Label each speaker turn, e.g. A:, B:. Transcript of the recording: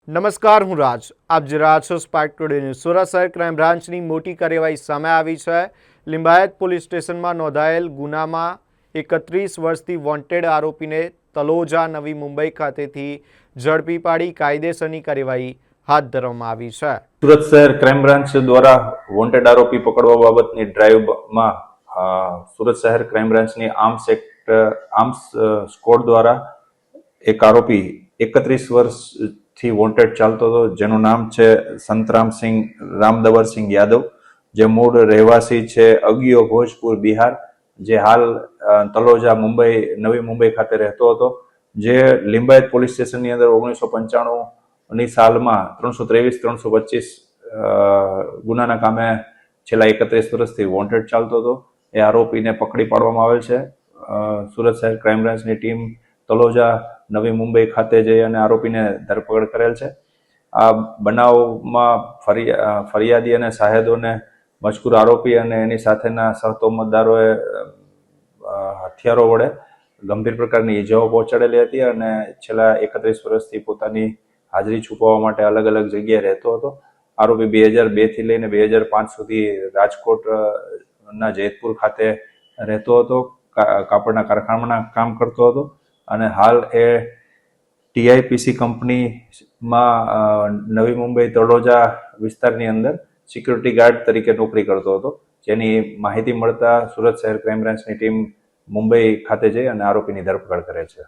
A: નમસ્કાર, હું રાજ. આપ જોઈ રહ્યા છો સ્પાર્ક ટુડે ન્યૂઝ. સુરત શહેર ક્રાઇમ બ્રાન્ચની મોટી કાર્યવાહી સામે આવી છે. લિંબાયત પોલીસ સ્ટેશનમાં નોંધાયેલ ગુનામાં 31 વર્ષથી વોન્ટેડ આરોપીને તલોજા નવી મુંબઈ ખાતેથી ઝડપી પાડી કાયદેસરની કાર્યવાહી હાથ ધરવામાં આવી છે.
B: સુરત શહેર ક્રાઇમ બ્રાન્ચ દ્વારા વોન્ટેડ આરોપી પકડવા બાબતની ડ્રાઈવમાં સુરત શહેર ક્રાઇમ બ્રાન્ચની આર્મ્સ સ્કોડ દ્વારા એક આરોપી 31 વર્ષથી વોન્ટેડ ચાલતો હતો, જેનું નામ છે સંતરામસિંહ રામદવરસિંહ યાદવ, જે મૂળ રહેવાસી છે અગિયો ભોજપુર બિહાર, જે હાલ તલોજા નવી મુંબઈ ખાતે રહેતો હતો, જે લિંબાયત પોલીસ સ્ટેશનની અંદર 1995ની સાલમાં 323-325 ગુનાના કામે છેલ્લા 31 વર્ષથી વોન્ટેડ ચાલતો હતો. એ આરોપીને પકડી પાડવામાં આવેલ છે. સુરત શહેર ક્રાઇમ બ્રાન્ચની ટીમ તલોજા નવી મુંબઈ ખાતે જઈ અને આરોપીને ધરપકડ કરેલ છે. આ બનાવમાં ફરિયાદી અને સાહેદોને મજકૂર આરોપી અને એની સાથેના સહતોમતદારોએ હથિયારો વડે ગંભીર પ્રકારની ઈજાઓ પહોંચાડેલી હતી અને છેલ્લા 31 વર્ષથી પોતાની હાજરી છુપાવવા માટે અલગ અલગ જગ્યાએ રહેતો હતો. આરોપી 2002થી લઈને 2005 સુધી રાજકોટના જેતપુર ખાતે રહેતો હતો, કાપડના કારખાનામાં કામ કરતો હતો અને હાલ એ TIPC કંપનીમાં નવી મુંબઈ તળોજા વિસ્તારની અંદર સિક્યુરિટી ગાર્ડ તરીકે નોકરી કરતો હતો. જેની માહિતી મળતા સુરત શહેર ક્રાઇમ બ્રાન્ચની ટીમ મુંબઈ ખાતે જઈ અને આરોપીની ધરપકડ કરે છે.